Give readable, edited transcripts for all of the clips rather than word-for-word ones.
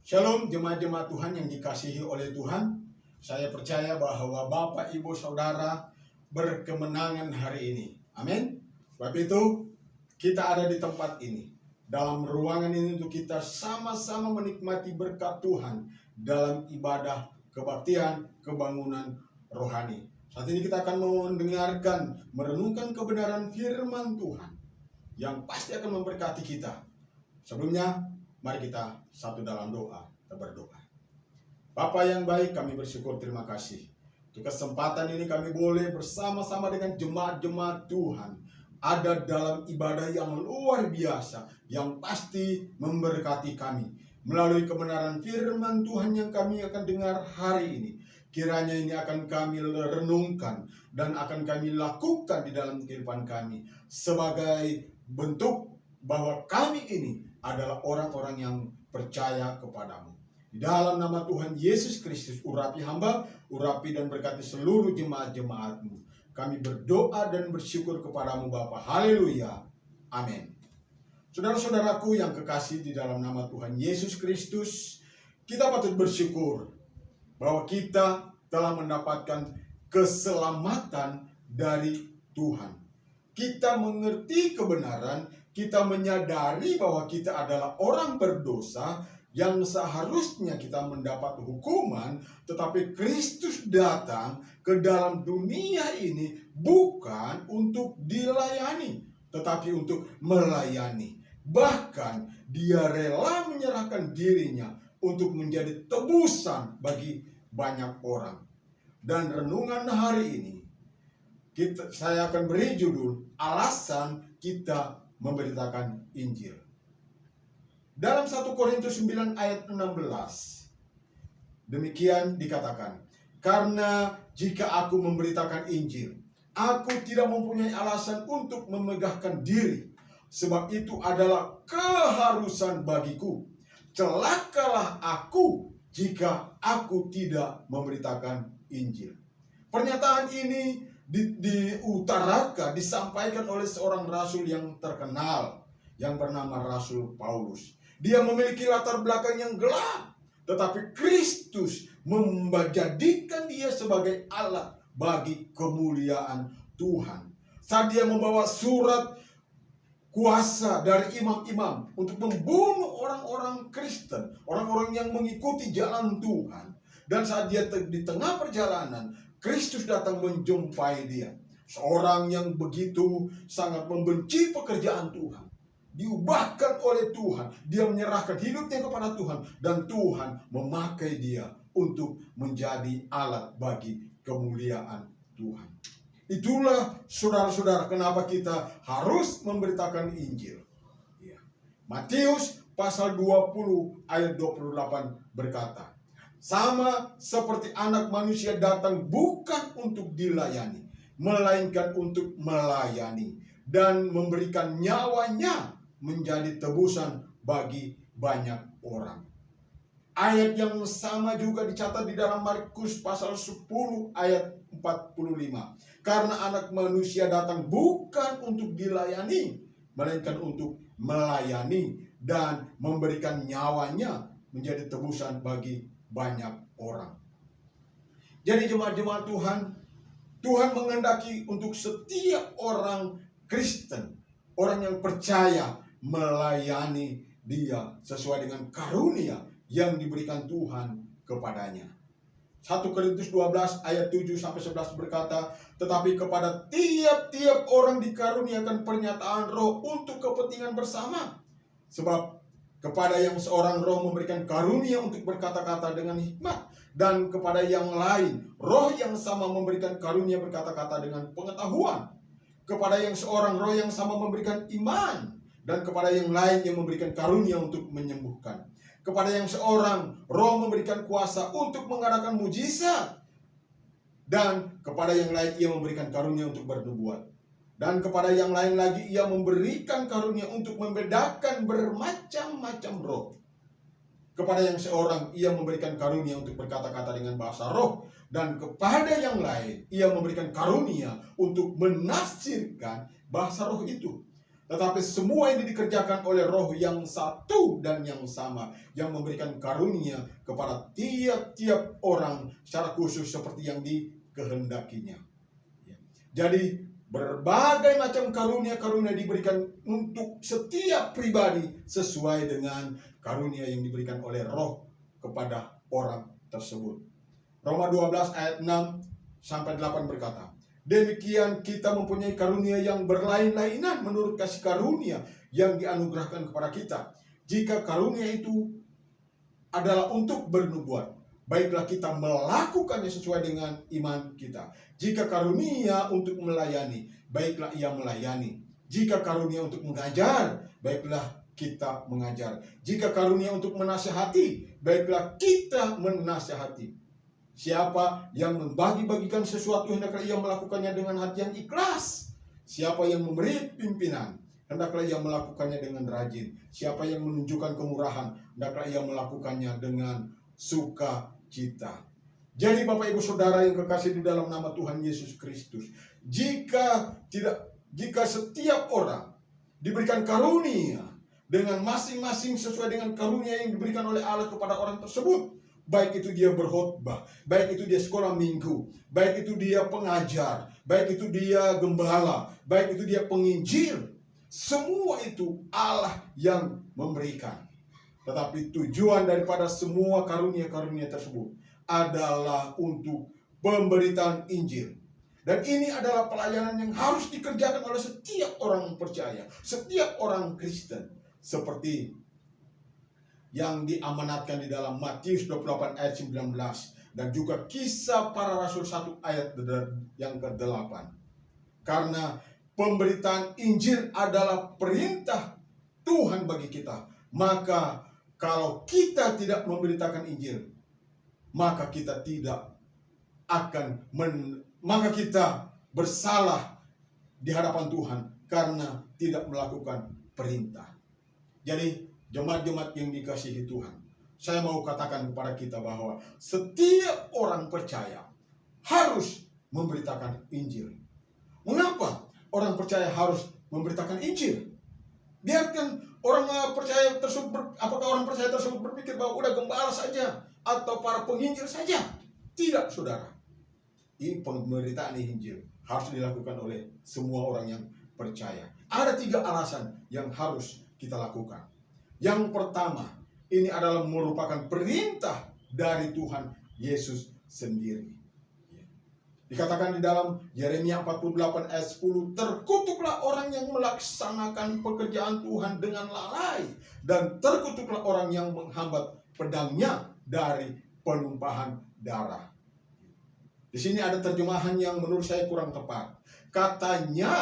Shalom jemaat-jemaat Tuhan yang dikasihi oleh Tuhan. Saya percaya bahwa Bapak, Ibu, Saudara berkemenangan hari ini. Amin. Sebab itu kita ada di tempat ini, dalam ruangan ini untuk kita sama-sama menikmati berkat Tuhan dalam ibadah kebaktian, kebangunan rohani. Saat ini kita akan mendengarkan, merenungkan kebenaran firman Tuhan yang pasti akan memberkati kita. Sebelumnya, mari kita satu dalam doa, kita berdoa. Bapa yang baik, kami bersyukur, terima kasih. Untuk kesempatan ini kami boleh bersama-sama dengan jemaat-jemaat Tuhan ada dalam ibadah yang luar biasa, yang pasti memberkati kami. Melalui kebenaran firman Tuhan yang kami akan dengar hari ini, kiranya ini akan kami renungkan dan akan kami lakukan di dalam kehidupan kami sebagai bentuk bahwa kami ini adalah orang-orang yang percaya kepadamu. Di dalam nama Tuhan Yesus Kristus, urapi hamba, urapi dan berkati seluruh jemaat-jemaatmu. Kami berdoa dan bersyukur kepadamu Bapa. Haleluya. Amin. Saudara-saudaraku yang kekasih di dalam nama Tuhan Yesus Kristus, kita patut bersyukur bahwa kita telah mendapatkan keselamatan dari Tuhan. Kita mengerti kebenaran, kita menyadari bahwa kita adalah orang berdosa yang seharusnya kita mendapat hukuman, tetapi Kristus datang ke dalam dunia ini bukan untuk dilayani, tetapi untuk melayani. Bahkan dia rela menyerahkan dirinya untuk menjadi tebusan bagi banyak orang. Dan renungan hari ini, saya akan beri judul alasan kita memberitakan Injil. Dalam 1 Korintus 9 ayat 16, demikian dikatakan, karena jika aku memberitakan Injil, aku tidak mempunyai alasan untuk memegahkan diri, sebab itu adalah keharusan bagiku. Celakalah aku jika aku tidak memberitakan Injil. Pernyataan ini diutarakan, disampaikan oleh seorang rasul yang terkenal yang bernama Rasul Paulus. Dia memiliki latar belakang yang gelap, tetapi Kristus menjadikan dia sebagai alat bagi kemuliaan Tuhan. Saat dia membawa surat kuasa dari imam-imam untuk membunuh orang-orang Kristen, orang-orang yang mengikuti jalan Tuhan. Dan saat dia di tengah perjalanan, Kristus datang menjumpai dia. Seorang yang begitu sangat membenci pekerjaan Tuhan. Diubahkan oleh Tuhan. Dia menyerahkan hidupnya kepada Tuhan. Dan Tuhan memakai dia untuk menjadi alat bagi kemuliaan Tuhan. Itulah saudara-saudara kenapa kita harus memberitakan Injil. Matius pasal 20 ayat 28 berkata, sama seperti anak manusia datang bukan untuk dilayani, melainkan untuk melayani dan memberikan nyawanya menjadi tebusan bagi banyak orang. Ayat yang sama juga dicatat di dalam Markus pasal 10 ayat 45. Karena anak manusia datang bukan untuk dilayani, melainkan untuk melayani dan memberikan nyawanya menjadi tebusan bagi banyak orang. Jadi jemaat-jemaat Tuhan, Tuhan menghendaki untuk setiap orang Kristen, orang yang percaya, melayani dia sesuai dengan karunia yang diberikan Tuhan kepadanya. 1 Korintus 12 ayat 7-11 berkata, tetapi kepada tiap-tiap orang dikaruniakan pernyataan roh untuk kepentingan bersama. Sebab kepada yang seorang roh memberikan karunia untuk berkata-kata dengan hikmat, dan kepada yang lain roh yang sama memberikan karunia berkata-kata dengan pengetahuan. Kepada yang seorang roh yang sama memberikan iman, dan kepada yang lain yang memberikan karunia untuk menyembuhkan. Kepada yang seorang roh memberikan kuasa untuk mengadakan mujizat, dan kepada yang lain ia memberikan karunia untuk bernubuat. Dan kepada yang lain lagi ia memberikan karunia untuk membedakan bermacam-macam roh. Kepada yang seorang ia memberikan karunia untuk berkata-kata dengan bahasa roh. Dan kepada yang lain ia memberikan karunia untuk menafsirkan bahasa roh itu. Tetapi semua ini dikerjakan oleh Roh yang satu dan yang sama, yang memberikan karunia kepada tiap-tiap orang secara khusus seperti yang dikehendakinya. Jadi berbagai macam karunia-karunia diberikan untuk setiap pribadi sesuai dengan karunia yang diberikan oleh Roh kepada orang tersebut. Roma 12 ayat 6 sampai 8 berkata, demikian kita mempunyai karunia yang berlain-lainan menurut kasih karunia yang dianugerahkan kepada kita. Jika karunia itu adalah untuk bernubuat, baiklah kita melakukannya sesuai dengan iman kita. Jika karunia untuk melayani, baiklah ia melayani. Jika karunia untuk mengajar, baiklah kita mengajar. Jika karunia untuk menasihati, baiklah kita menasihati. Siapa yang membagi-bagikan sesuatu, hendaklah ia melakukannya dengan hati yang ikhlas. Siapa yang memberi pimpinan, hendaklah ia melakukannya dengan rajin. Siapa yang menunjukkan kemurahan, hendaklah ia melakukannya dengan sukacita. Jadi Bapak Ibu Saudara yang kekasih di dalam nama Tuhan Yesus Kristus, jika setiap orang diberikan karunia dengan masing-masing sesuai dengan karunia yang diberikan oleh Allah kepada orang tersebut, baik itu dia berkhotbah, baik itu dia sekolah minggu, baik itu dia pengajar, baik itu dia gembala, baik itu dia penginjil, semua itu Allah yang memberikan. Tetapi tujuan daripada semua karunia-karunia tersebut adalah untuk pemberitaan Injil. Dan ini adalah pelayanan yang harus dikerjakan oleh setiap orang percaya, setiap orang Kristen. Seperti yang diamanatkan di dalam Matius 28 ayat 19 dan juga Kisah Para Rasul 1 ayat yang ke-8. Karena pemberitaan Injil adalah perintah Tuhan bagi kita, maka kalau kita tidak memberitakan Injil, maka kita maka kita bersalah di hadapan Tuhan karena tidak melakukan perintah. Jadi jemaat-jemaat yang dikasihi Tuhan, saya mau katakan kepada kita bahwa setiap orang percaya harus memberitakan Injil. Mengapa orang percaya harus memberitakan Injil? Biarkan orang percaya tersebut, apakah orang percaya tersebut berpikir bahwa udah gembala saja atau para penginjil saja? Tidak, saudara. Ini pemberitaan Injil harus dilakukan oleh semua orang yang percaya. Ada 3 alasan yang harus kita lakukan. Yang pertama, ini adalah merupakan perintah dari Tuhan Yesus sendiri. Dikatakan di dalam Yeremia 48 ayat 10, terkutuklah orang yang melaksanakan pekerjaan Tuhan dengan lalai, dan terkutuklah orang yang menghambat pedangnya dari penumpahan darah. Di sini ada terjemahan yang menurut saya kurang tepat. Katanya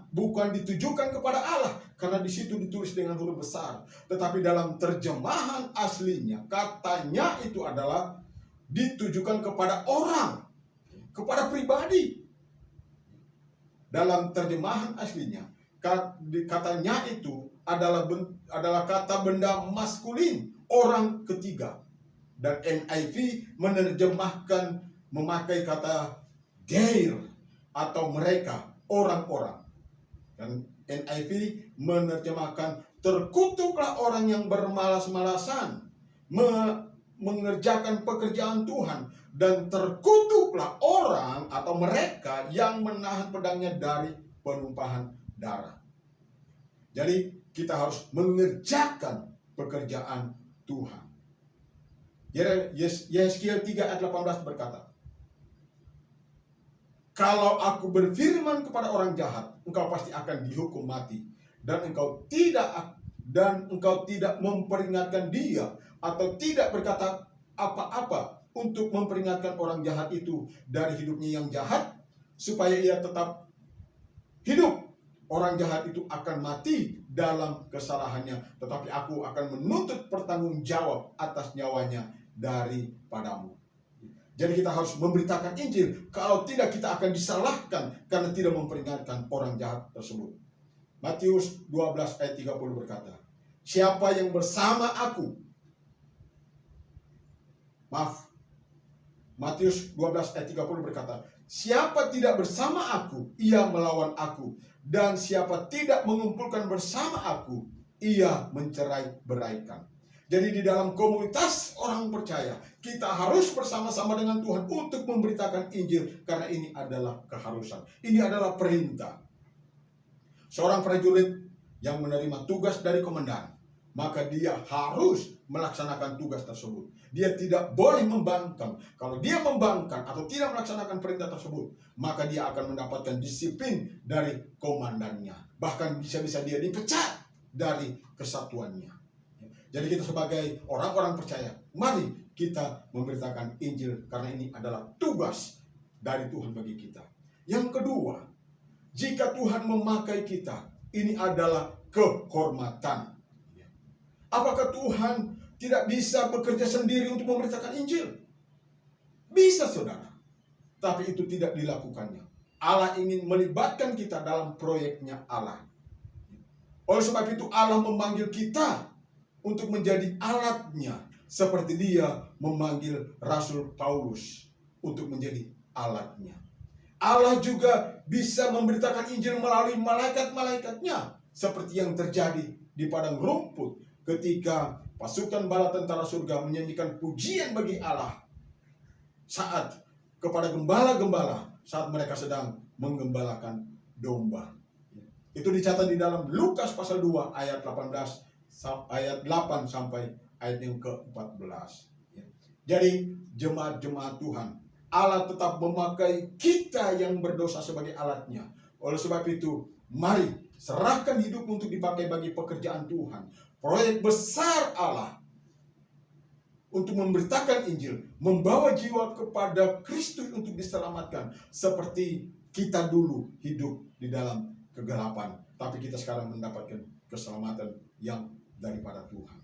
bukan ditujukan kepada Allah, karena di situ ditulis dengan huruf besar. Tetapi dalam terjemahan aslinya, katanya itu adalah ditujukan kepada orang, kepada pribadi. Dalam terjemahan aslinya, katanya itu adalah kata benda maskulin, orang ketiga. Dan NIV menerjemahkan memakai kata their atau mereka, orang-orang. Dan NIV menerjemahkan terkutuklah orang yang bermalas-malasan mengerjakan pekerjaan Tuhan, dan terkutuklah orang atau mereka yang menahan pedangnya dari penumpahan darah. Jadi kita harus mengerjakan pekerjaan Tuhan. Yeskiel 3 ayat 18 berkata, kalau aku berfirman kepada orang jahat, engkau pasti akan dihukum mati, dan engkau tidak memperingatkan dia, atau tidak berkata apa-apa untuk memperingatkan orang jahat itu dari hidupnya yang jahat, supaya ia tetap hidup. Orang jahat itu akan mati dalam kesalahannya, tetapi aku akan menuntut pertanggungjawab atas nyawanya daripadamu. Jadi kita harus memberitakan Injil. Kalau tidak, kita akan disalahkan karena tidak memperingatkan orang jahat tersebut. Matius 12 ayat 30 berkata, siapa yang bersama aku, Matius 12 ayat 30 berkata, siapa tidak bersama aku, ia melawan aku. Dan siapa tidak mengumpulkan bersama aku, ia mencerai-beraikan. Jadi di dalam komunitas orang percaya, kita harus bersama-sama dengan Tuhan untuk memberitakan Injil. Karena ini adalah keharusan. Ini adalah perintah. Seorang prajurit yang menerima tugas dari komandan, maka dia harus melaksanakan tugas tersebut. Dia tidak boleh membangkang. Kalau dia membangkang atau tidak melaksanakan perintah tersebut, maka dia akan mendapatkan disiplin dari komandannya. Bahkan bisa-bisa dia dipecat dari kesatuannya. Jadi kita sebagai orang-orang percaya, mari kita memberitakan Injil karena ini adalah tugas dari Tuhan bagi kita. Yang kedua, jika Tuhan memakai kita, ini adalah kehormatan. Apakah Tuhan tidak bisa bekerja sendiri untuk memberitakan Injil? Bisa, saudara. Tapi itu tidak dilakukannya. Allah ingin melibatkan kita dalam proyeknya Allah. Oleh sebab itu Allah memanggil kita untuk menjadi alatnya, seperti dia memanggil Rasul Paulus untuk menjadi alatnya. Allah juga bisa memberitakan Injil melalui malaikat-malaikatnya, seperti yang terjadi di padang rumput ketika pasukan bala tentara surga menyanyikan pujian bagi Allah saat kepada gembala-gembala saat mereka sedang menggembalakan domba. Itu dicatat di dalam Lukas pasal 2 ayat 18 ayat 8 sampai ayat yang ke-14. Jadi jemaat-jemaat Tuhan, Allah tetap memakai kita yang berdosa sebagai alatnya. Oleh sebab itu, mari serahkan hidup untuk dipakai bagi pekerjaan Tuhan. Proyek besar Allah untuk memberitakan Injil, membawa jiwa kepada Kristus untuk diselamatkan. Seperti kita dulu hidup di dalam kegelapan, tapi kita sekarang mendapatkan keselamatan yang daripada Tuhan.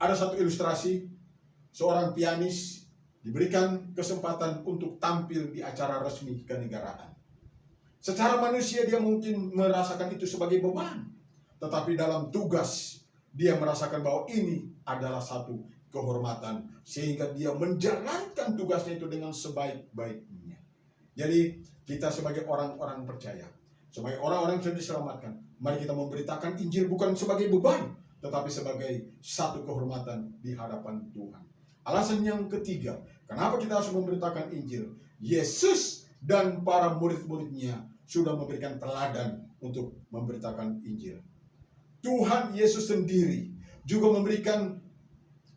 Ada satu ilustrasi, seorang pianis diberikan kesempatan untuk tampil di acara resmi kenegaraan. Secara manusia dia mungkin merasakan itu sebagai beban, tetapi dalam tugas dia merasakan bahwa ini adalah satu kehormatan, sehingga dia menjalankan tugasnya itu dengan sebaik-baiknya. Jadi kita sebagai orang-orang percaya, sebagai orang-orang yang sudah diselamatkan, mari kita memberitakan Injil bukan sebagai beban, tetapi sebagai satu kehormatan di hadapan Tuhan. Alasan yang ketiga, kenapa kita harus memberitakan Injil? Yesus dan para murid-muridnya sudah memberikan teladan untuk memberitakan Injil. Tuhan Yesus sendiri juga memberikan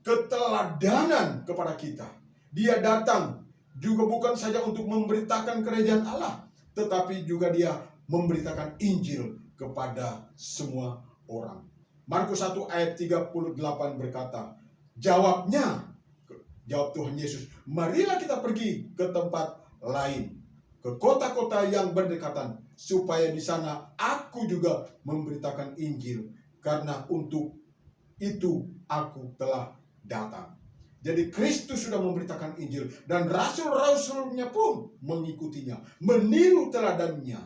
keteladanan kepada kita. Dia datang juga bukan saja untuk memberitakan kerajaan Allah, tetapi juga dia memberitakan Injil kepada semua orang. Markus 1 ayat 38 berkata, jawab Tuhan Yesus, marilah kita pergi ke tempat lain, ke kota-kota yang berdekatan, supaya di sana aku juga memberitakan Injil, karena untuk itu aku telah datang. Jadi Kristus sudah memberitakan Injil, dan rasul-rasulnya pun mengikutinya, meniru teladannya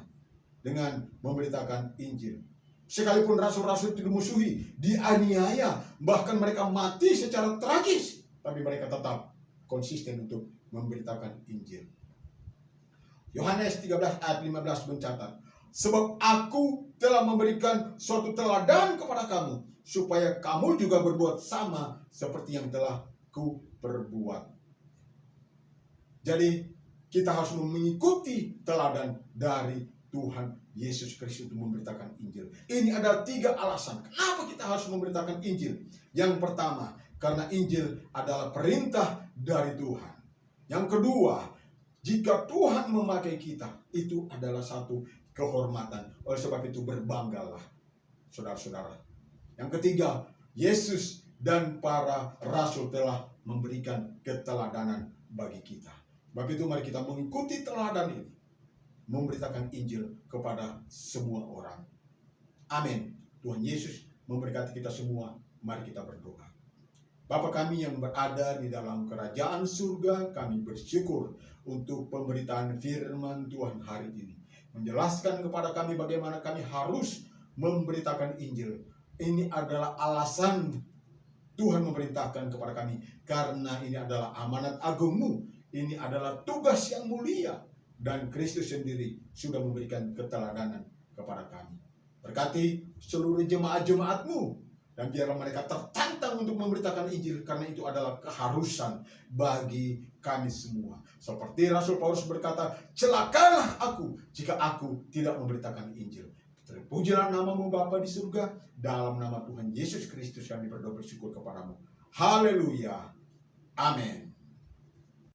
dengan memberitakan Injil. Sekalipun rasul-rasul itu dimusuhi, dianiaya, bahkan mereka mati secara tragis, tapi mereka tetap konsisten untuk memberitakan Injil. Yohanes 13 ayat 15 mencatat, sebab aku telah memberikan suatu teladan kepada kamu, supaya kamu juga berbuat sama seperti yang telah ku perbuat. Jadi kita harus mengikuti teladan dari Tuhan Yesus Kristus untuk memberitakan Injil. Ini adalah 3 alasan kenapa kita harus memberitakan Injil. Yang pertama, karena Injil adalah perintah dari Tuhan. Yang kedua, jika Tuhan memakai kita, itu adalah satu kehormatan. Oleh sebab itu berbanggalah, saudara-saudara. Yang ketiga, Yesus dan para rasul telah memberikan keteladanan bagi kita. Sebab itu mari kita mengikuti teladan ini, memberitakan Injil kepada semua orang. Amin. Tuhan Yesus memberkati kita semua. Mari kita berdoa. Bapa kami yang berada di dalam kerajaan surga, kami bersyukur untuk pemberitaan firman Tuhan hari ini. Menjelaskan kepada kami bagaimana kami harus memberitakan Injil. Ini adalah alasan Tuhan memerintahkan kepada kami, karena ini adalah amanat agungmu, ini adalah tugas yang mulia, dan Kristus sendiri sudah memberikan keteladanan kepada kami. Berkati seluruh jemaat-jemaatmu, dan biarlah mereka tertantang untuk memberitakan Injil, karena itu adalah keharusan bagi kami semua. Seperti Rasul Paulus berkata, celakalah aku jika aku tidak memberitakan Injil. Terpujilah namamu Bapa di surga, dalam nama Tuhan Yesus Kristus kami berdoa bersyukur kepadamu. Haleluya. Amin.